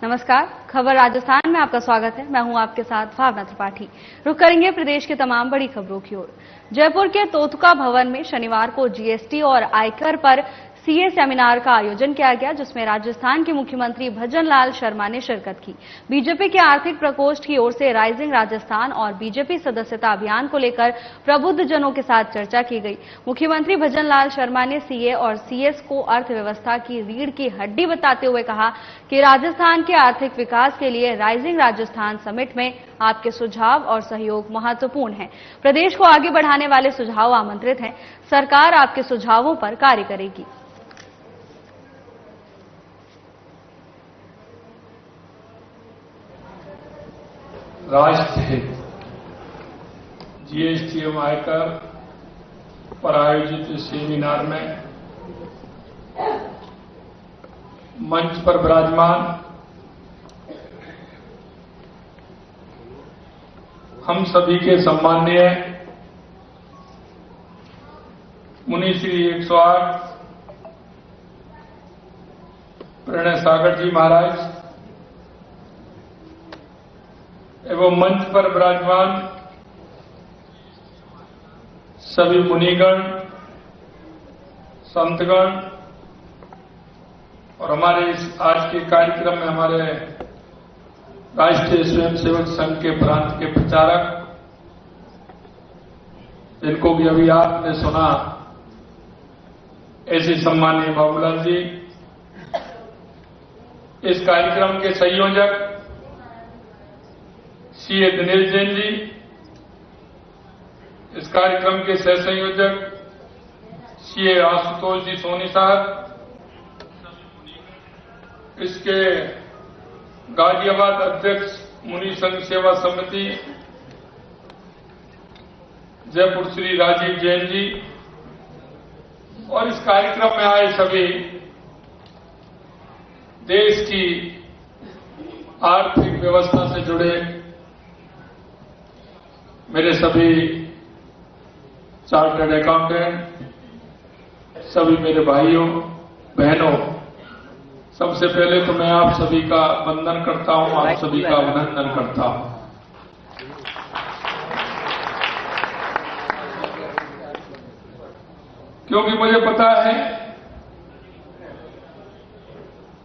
नमस्कार, खबर राजस्थान में आपका स्वागत है। मैं हूं आपके साथ भावना त्रिपाठी। रुक करेंगे प्रदेश के तमाम बड़ी खबरों की ओर। जयपुर के तोतुका भवन में शनिवार को जीएसटी और आयकर पर सीए सेमिनार का आयोजन किया गया, जिसमें राजस्थान के मुख्यमंत्री भजन लाल शर्मा ने शिरकत की। बीजेपी के आर्थिक प्रकोष्ठ की ओर से राइजिंग राजस्थान और बीजेपी सदस्यता अभियान को लेकर प्रबुद्ध जनों के साथ चर्चा की गई। मुख्यमंत्री भजन लाल शर्मा ने सीए और सीएस को अर्थव्यवस्था की रीढ़ की हड्डी बताते हुए कहा कि राजस्थान के आर्थिक विकास के लिए राइजिंग राजस्थान समिट में आपके सुझाव और सहयोग महत्वपूर्ण है। प्रदेश को आगे बढ़ाने वाले सुझाव आमंत्रित हैं। सरकार आपके सुझावों पर कार्य करेगी। राष्ट्र हित जीएसटी एवं आयकर पर आयोजित सेमिनार में मंच पर विराजमान हम सभी के सम्माननीय मुनि श्री 108 प्रणय सागर जी महाराज एवं मंच पर विराजमान सभी मुनिगण, संतगण और हमारे इस आज के कार्यक्रम में हमारे राष्ट्रीय स्वयंसेवक संघ के प्रांत के प्रचारक, जिनको भी अभी आपने सुना, ऐसे सम्माननीय बाबूलाल जी, इस कार्यक्रम के संयोजक सीए दिनेश जैन जी, इस कार्यक्रम के सह संयोजक सीए आशुतोष जी सोनी साहब, इसके गाजियाबाद अध्यक्ष मुनि संघ सेवा समिति जयपुर श्री राजीव जैन जी और इस कार्यक्रम में आए सभी देश की आर्थिक व्यवस्था से जुड़े मेरे सभी चार्टर्ड अकाउंटेंट, सभी मेरे भाइयों बहनों, सबसे पहले तो मैं आप सभी का वंदन करता हूं, आप सभी का अभिनंदन करता हूं। क्योंकि मुझे पता है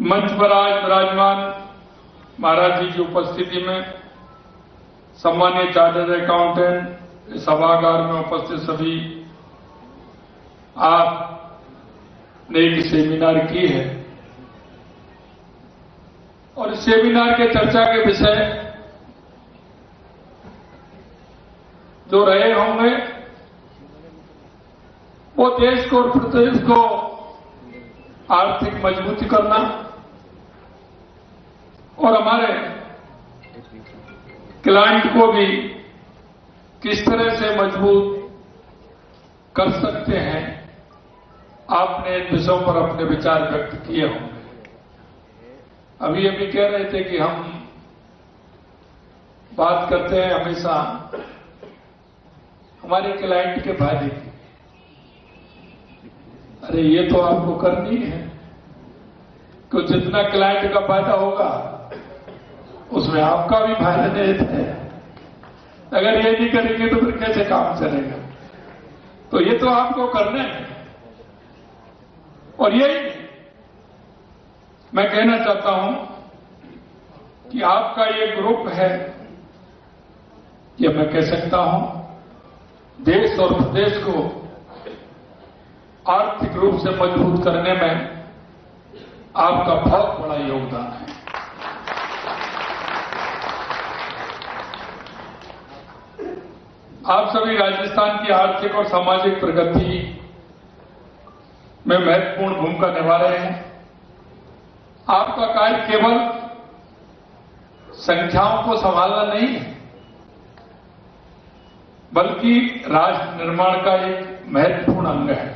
मंच पर आज विराजमान महाराज जी की उपस्थिति में सम्मानित चार्टर्ड अकाउंटेंट, सभागार में उपस्थित सभी, आपने एक सेमिनार की है और सेमिनार के चर्चा के विषय जो रहे होंगे वो देश को और प्रदेश को आर्थिक मजबूती करना और हमारे क्लाइंट को भी किस तरह से मजबूत कर सकते हैं, आपने इन विषयों पर अपने विचार व्यक्त किए होंगे। अभी कह रहे थे कि हम बात करते हैं हमेशा हमारे क्लाइंट के फायदे की। अरे ये तो आपको करनी है कि जितना क्लाइंट का फायदा होगा उसमें आपका भी फायदा निहित है। अगर ये नहीं करेंगे तो फिर कैसे काम चलेगा? तो ये तो आपको करना है। और यही मैं कहना चाहता हूं कि आपका ये ग्रुप है, ये मैं कह सकता हूं देश और प्रदेश को आर्थिक रूप से मजबूत करने में आपका बहुत बड़ा योगदान है। आप सभी राजस्थान की आर्थिक और सामाजिक प्रगति में महत्वपूर्ण भूमिका निभा रहे हैं। आपका कार्य केवल संख्याओं को संभालना नहीं है, बल्कि राष्ट्र निर्माण का एक महत्वपूर्ण अंग है।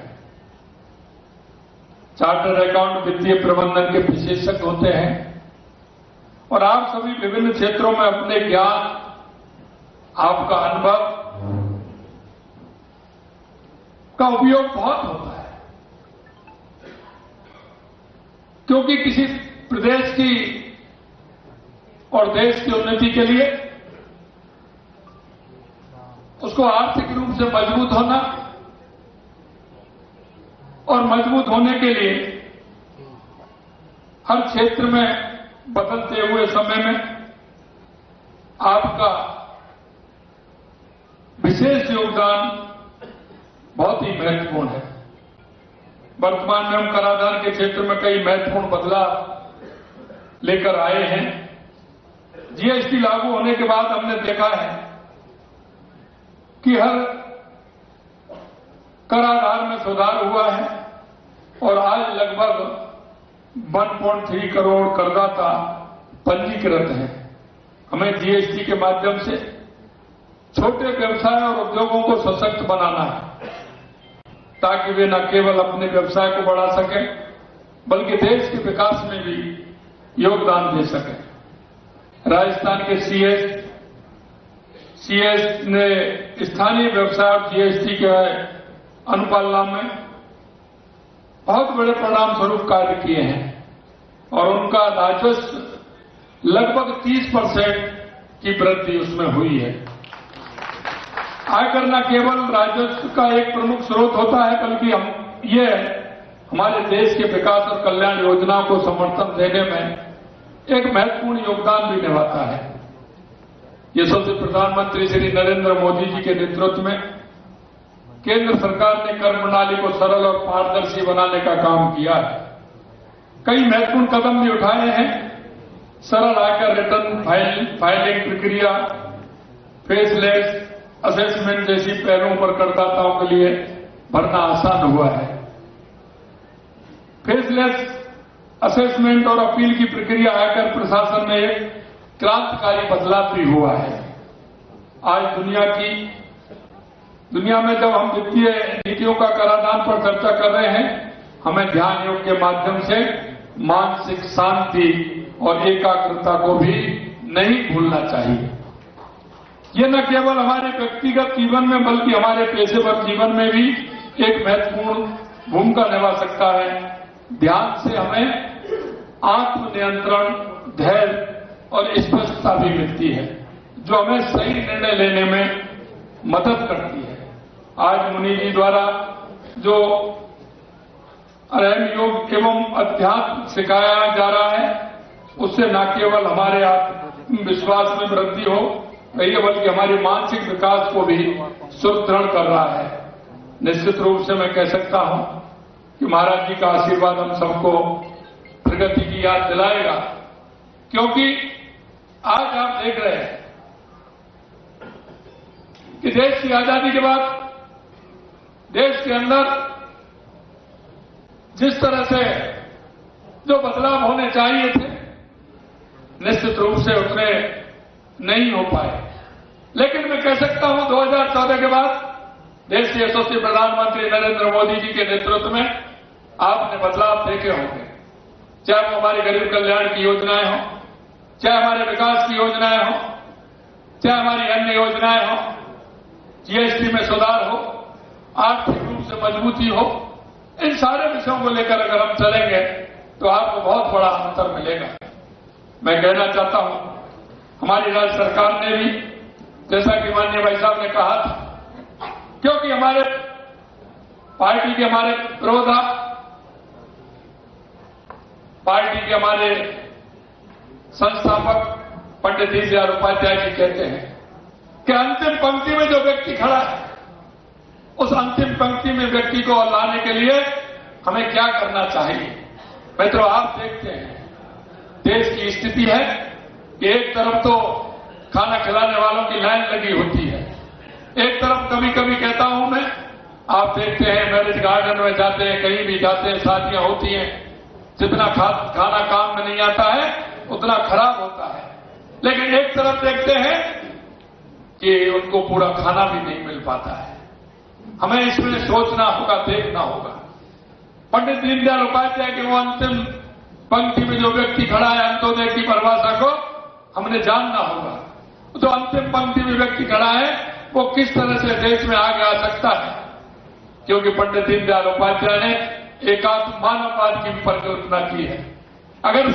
चार्टर्ड अकाउंट वित्तीय प्रबंधन के विशेषज्ञ होते हैं और आप सभी विभिन्न क्षेत्रों में अपने ज्ञान, आपका अनुभव का उपयोग बहुत होता है। क्योंकि किसी प्रदेश की और देश की उन्नति के लिए उसको आर्थिक रूप से मजबूत होना और मजबूत होने के लिए हर क्षेत्र में बदलते हुए समय में आपका विशेष योगदान बहुत ही महत्वपूर्ण है। वर्तमान में हम कराधान के क्षेत्र में कई महत्वपूर्ण बदलाव लेकर आए हैं। जीएसटी लागू होने के बाद हमने देखा है कि हर कराधान में सुधार हुआ है और आज लगभग 1.3 करोड़ करदाता पंजीकृत हैं। हमें जीएसटी के माध्यम से छोटे व्यवसाय और उद्योगों को सशक्त बनाना है ताकि वे न केवल अपने व्यवसाय को बढ़ा सकें बल्कि देश के विकास में भी योगदान दे सकें। राजस्थान के सीएस ने स्थानीय व्यवसाय और जीएसटी के अनुपालना में बहुत बड़े परिणाम स्वरूप कार्य किए हैं और उनका राजस्व लगभग 30% की वृद्धि उसमें हुई है। आयकर न केवल राजस्व का एक प्रमुख स्रोत होता है बल्कि ये हमारे देश के विकास और कल्याण योजनाओं को समर्थन देने में एक महत्वपूर्ण योगदान भी निभाता है। ये सबसे प्रधानमंत्री श्री नरेंद्र मोदी जी के नेतृत्व में केंद्र सरकार ने कर प्रणाली को सरल और पारदर्शी बनाने का काम किया है। कई महत्वपूर्ण कदम भी उठाए हैं। सरल आयकर रिटर्न फाइलिंग प्रक्रिया, फेसलेस असेसमेंट जैसी पहलों पर करदाताओं के लिए भरना आसान हुआ है। फेसलेस असेसमेंट और अपील की प्रक्रिया आयकर प्रशासन में एक क्रांतिकारी बदलाव भी हुआ है। आज दुनिया में जब हम वित्तीय नीतियों का कराधान पर चर्चा कर रहे हैं, हमें ध्यान योग के माध्यम से मानसिक शांति और एकाग्रता को भी नहीं भूलना चाहिए। ये न केवल हमारे व्यक्तिगत जीवन में बल्कि हमारे पेशेवर जीवन में भी एक महत्वपूर्ण भूमिका निभा सकता है। ध्यान से हमें आत्मनियंत्रण, धैर्य और स्पष्टता भी मिलती है जो हमें सही निर्णय लेने में मदद करती है। आज मुनि जी द्वारा जो रहम योग एवं अध्यात्म सिखाया जा रहा है उससे न केवल हमारे आत्मविश्वास में वृद्धि हो रही है बल्कि हमारे मानसिक विकास को भी सुदृढ़ कर रहा है। निश्चित रूप से मैं कह सकता हूं कि महाराज जी का आशीर्वाद हम सबको प्रगति की याद दिलाएगा, क्योंकि आज आप देख रहे हैं कि देश की आजादी के बाद देश के अंदर जिस तरह से जो बदलाव होने चाहिए थे निश्चित रूप से उतने नहीं हो पाए। लेकिन मैं कह सकता हूं 2014 के बाद देश के यशस्वी प्रधानमंत्री नरेंद्र मोदी जी के नेतृत्व में आपने बदलाव देखे होंगे, चाहे वो हमारी गरीब कल्याण की योजनाएं हों, चाहे हमारे विकास की योजनाएं हों, चाहे हमारी अन्य योजनाएं हों, जीएसटी में सुधार हो, आर्थिक रूप से मजबूती हो, इन सारे विषयों को लेकर अगर हम चलेंगे तो आपको बहुत बड़ा अंतर मिलेगा। मैं कहना चाहता हूं हमारी राज्य सरकार ने भी, जैसा कि माननीय भाई साहब ने कहा था, क्योंकि हमारे पार्टी के हमारे प्रोधा, पार्टी के हमारे संस्थापक पंडित दीनदयाल उपाध्याय जी कहते हैं कि अंतिम पंक्ति में जो व्यक्ति खड़ा है उस अंतिम पंक्ति में व्यक्ति को लाने के लिए हमें क्या करना चाहिए। मित्रों, आप देखते हैं देश की स्थिति है कि एक तरफ तो खाना खिलाने वालों की लाइन लगी होती है, एक तरफ कभी कभी कहता हूं मैं, आप देखते हैं मैरिज गार्डन में जाते हैं, कहीं भी जाते हैं, शादियां होती हैं, जितना खाना काम में नहीं आता है उतना खराब होता है। लेकिन एक तरफ देखते हैं कि उनको पूरा खाना भी नहीं मिल पाता है। हमें इसमें सोचना होगा, देखना होगा। पंडित दीनदयाल उपाध्याय के वो अंतिम पंक्ति में जो व्यक्ति खड़ा है, अंत्योदय की परिभाषा को हमने जानना होगा। जो अंतिम पंक्ति में व्यक्ति खड़ा है वो किस तरह से देश में आगे आ सकता है, क्योंकि पंडित दीनदयाल उपाध्याय ने एकात्म मानववाद की परिकल्पना की है। अगर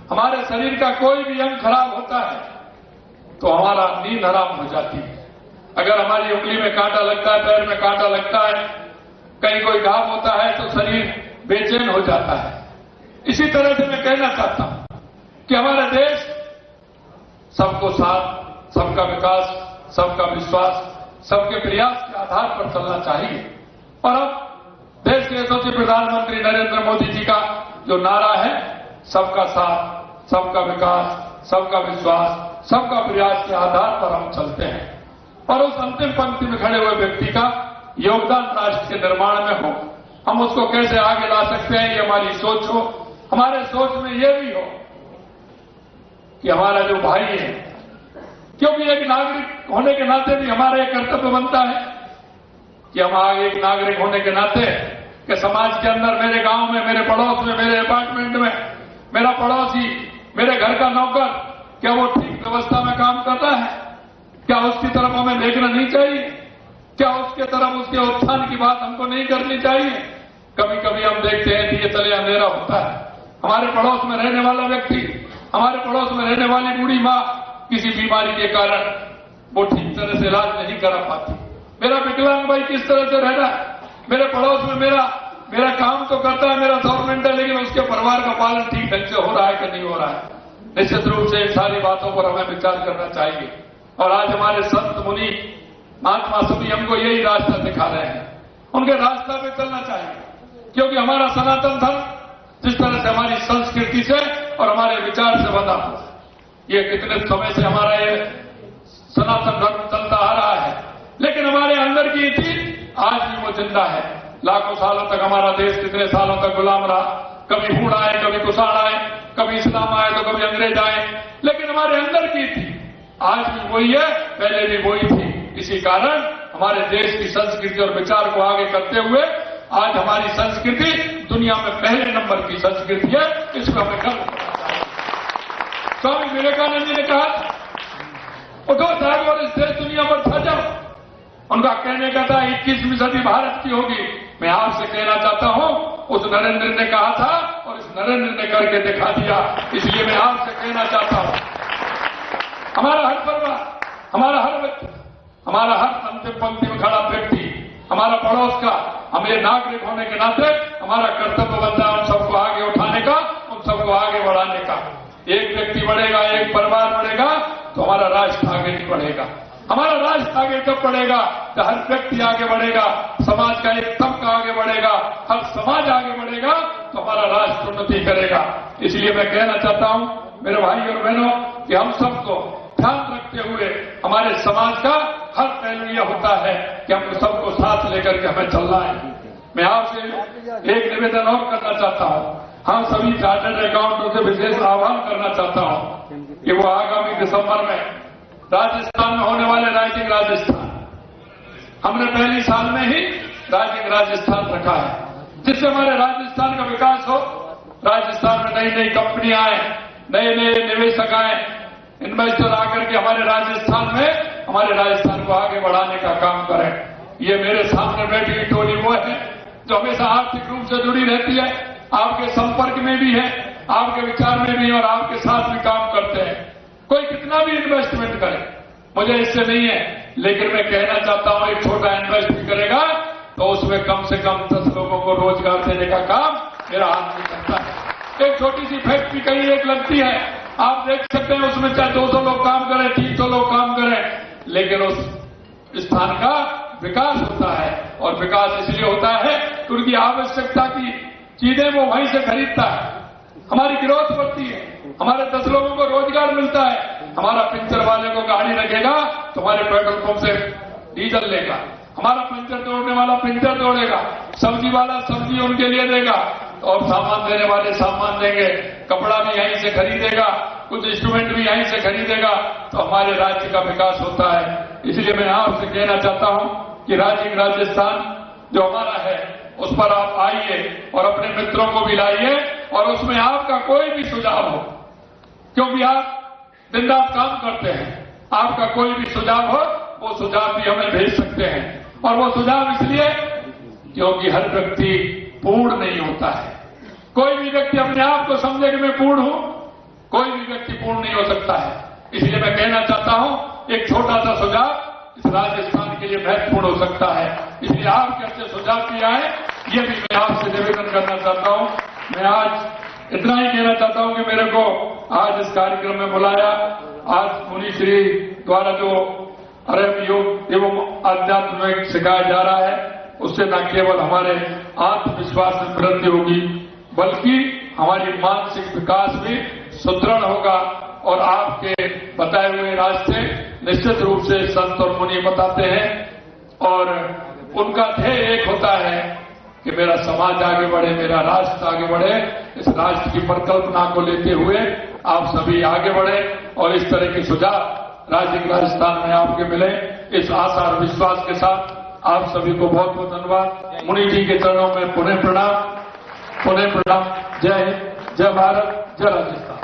हमारे शरीर का कोई भी अंग खराब होता है तो हमारा नींद हराम हो जाती है। अगर हमारी उंगली में कांटा लगता है, पैर में कांटा लगता है, कहीं कोई घाव होता है तो शरीर बेचैन हो जाता है। इसी तरह से मैं कहना चाहता हूं कि हमारा देश सबको साथ, सबका विकास, सबका विश्वास, सबके प्रयास के आधार पर चलना चाहिए। और अब देश के यशस्वी प्रधानमंत्री नरेंद्र मोदी जी का जो नारा है, सबका साथ, सबका विकास, सबका विश्वास, सबका प्रयास के आधार पर हम चलते हैं। और उस अंतिम पंक्ति में खड़े हुए व्यक्ति का योगदान राष्ट्र के निर्माण में हो, हम उसको कैसे आगे ला सकते हैं, ये हमारी सोच हो। हमारे सोच में ये भी हो कि हमारा जो भाई है, क्योंकि एक नागरिक होने के नाते भी हमारा एक कर्तव्य बनता है कि हम आगे एक नागरिक होने के नाते कि समाज के अंदर, मेरे गांव में, मेरे पड़ोस में, मेरे अपार्टमेंट में, मेरा पड़ोसी, मेरे घर का नौकर, क्या वो ठीक व्यवस्था में काम कर रहा है? क्या उसकी तरफ हमें देखना नहीं चाहिए? क्या उसके तरफ, उसके उत्थान की बात हमको नहीं करनी चाहिए? कभी कभी हम देखते हैं कि ये तले अंधेरा होता है। हमारे पड़ोस में रहने वाला व्यक्ति, हमारे पड़ोस में रहने वाली बूढ़ी मां किसी बीमारी के कारण वो ठीक तरह से इलाज नहीं करा पाती। मेरा विकलांग भाई किस तरह से रह रहा है? मेरे पड़ोस में मेरा काम तो करता है, मेरा गवर्नमेंट है, लेकिन उसके परिवार का पालन ठीक ढंग से हो रहा है कि नहीं हो रहा है? निश्चित रूप से इन सारी बातों पर हमें विचार करना चाहिए। और आज हमारे संत मुनि महात्मा सभी हमको यही रास्ता दिखा रहे हैं, उनके रास्ता पे चलना चाहिए। क्योंकि हमारा सनातन धर्म जिस तरह से हमारी संस्कृति से और हमारे विचार से बंधा हुआ है, ये कितने समय से हमारा ये सनातन धर्म चलता आ रहा है, लेकिन हमारे अंदर की चीज आज भी वो जिंदा है। लाखों सालों तक हमारा देश कितने सालों तक गुलाम रहा, कभी हूण आए, कभी कुषाण आए, कभी इस्लाम आए तो कभी अंग्रेज आए, लेकिन हमारे अंदर की थी आज भी वही है, पहले भी वही थी। इसी कारण हमारे देश की संस्कृति और विचार को आगे करते हुए आज हमारी संस्कृति दुनिया में पहले नंबर की संस्कृति है, इसको हमें गर्व करना चाहिए। स्वामी विवेकानंद जी ने कहा, उठो जागो और इस देश दुनिया पर छा जाओ। उनका कहने का था 21वीं सदी भारत की होगी। मैं आपसे कहना चाहता हूं, उस नरेंद्र ने कहा था और इस नरेंद्र ने करके दिखा दिया। इसलिए मैं आपसे कहना चाहता हूं, हमारा हर परिवार, हमारा हर व्यक्ति, हमारा हर अंतिम पंक्ति में खड़ा व्यक्ति, हमारा पड़ोस का, हमें नागरिक होने के नाते हमारा कर्तव्य बनता है उन सबको आगे उठाने का, उन सबको आगे बढ़ाने का। एक व्यक्ति बढ़ेगा, एक परिवार बढ़ेगा तो हमारा राष्ट्र आगे नहीं बढ़ेगा। हमारा राष्ट्र आगे जब बढ़ेगा तो हर व्यक्ति आगे बढ़ेगा, समाज का एक तबका आगे बढ़ेगा, हर समाज आगे बढ़ेगा तो हमारा राष्ट्र उन्नति करेगा। इसलिए मैं कहना चाहता हूं मेरे भाई और बहनों कि हम सबको ध्यान रखते हुए हमारे समाज का हर पहलू यह होता है कि हम सबको साथ लेकर के हमें चलना है। मैं आपसे एक निवेदन और करना चाहता हूं, हम सभी चार्टर्ड अकाउंटेंटों से विशेष आह्वान करना चाहता हूं कि वो आगामी दिसंबर में राजस्थान में होने वाले राइजिंग राजस्थान, हमने पहली साल में ही राइजिंग राजस्थान रखा है, जिससे हमारे राजस्थान का विकास हो, राजस्थान में नई नई कंपनियां आए, नए नए निवेशक आए, इन्वेस्टर आकर के हमारे राजस्थान में हमारे राजस्थान को आगे बढ़ाने का काम करें। ये मेरे सामने बैठी हुई टोली वो है जो हमेशा आर्थिक रूप से जुड़ी रहती है, आपके संपर्क में भी है, आपके विचार में भी और आपके साथ भी काम करते हैं। कोई कितना भी इन्वेस्टमेंट करे, मुझे इससे नहीं है, लेकिन मैं कहना चाहता हूं एक छोटा इन्वेस्ट भी करेगा तो उसमें कम से कम 10 लोगों को रोजगार देने का काम मेरा हाथ में करता है। एक छोटी सी फैक्ट्री कहीं एक लगती है, आप देख सकते हैं उसमें चाहे 200 लोग काम करें, 300 लोग काम करें, लेकिन उस स्थान का विकास होता है। और विकास इसलिए होता है कि उनकी आवश्यकता की चीजें वो वहीं से खरीदता है, हमारी ग्रोथ बढ़ती है, हमारे 10 लोगों को रोजगार मिलता है। हमारा पंचर वाले को गाड़ी लगेगा तो हमारे पेट्रोल पंप से डीजल लेगा, हमारा पंचर तोड़ने वाला पंचर तोड़ेगा, सब्जी वाला सब्जी उनके लिए देगा और सामान देने वाले सामान देंगे, कपड़ा भी यहीं से खरीदेगा, कुछ इंस्ट्रूमेंट भी यहीं से खरीदेगा, तो हमारे राज्य का विकास होता है। इसलिए मैं आपसे कहना चाहता हूं कि राइजिंग राजस्थान जो हमारा है उस पर आप आइए और अपने मित्रों को भी लाइए और उसमें आपका कोई भी सुझाव हो, क्योंकि आप दिन रात काम करते हैं, आपका कोई भी सुझाव हो वो सुझाव भी हमें भेज सकते हैं। और वो सुझाव इसलिए क्योंकि हर व्यक्ति पूर्ण नहीं होता है। कोई भी व्यक्ति अपने आप को समझे कि मैं पूर्ण हूं, कोई भी व्यक्ति पूर्ण नहीं हो सकता है। इसलिए मैं कहना चाहता हूं, एक छोटा सा सुझाव इस राजस्थान के लिए महत्वपूर्ण हो सकता है। इसलिए आपके अच्छे सुझाव भी आए, ये भी मैं आपसे निवेदन करना चाहता हूं। मैं आज इतना ही कहना चाहता हूं कि मेरे को आज इस कार्यक्रम में बुलाया, आज मुनि श्री द्वारा जो अरब योग एवं अध्यात्म में सिखाया जा रहा है, उससे न केवल हमारे आत्मविश्वास में वृद्धि होगी, बल्कि हमारी मानसिक विकास भी सुदृढ़ होगा और आपके बताए हुए रास्ते निश्चित रूप से संत और मुनि बताते हैं और उनका ध्येय एक होता है कि मेरा समाज आगे बढ़े, मेरा राष्ट्र आगे बढ़े। इस राष्ट्र की परिकल्पना को लेते हुए आप सभी आगे बढ़े और इस तरह के सुझाव राजस्थान में आपके मिले, इस आशा और विश्वास के साथ आप सभी को बहुत बहुत धन्यवाद। मुनि जी के चरणों में पुनः प्रणाम, पुनः प्रणाम। जय हिंद, जय भारत, जय राजस्थान।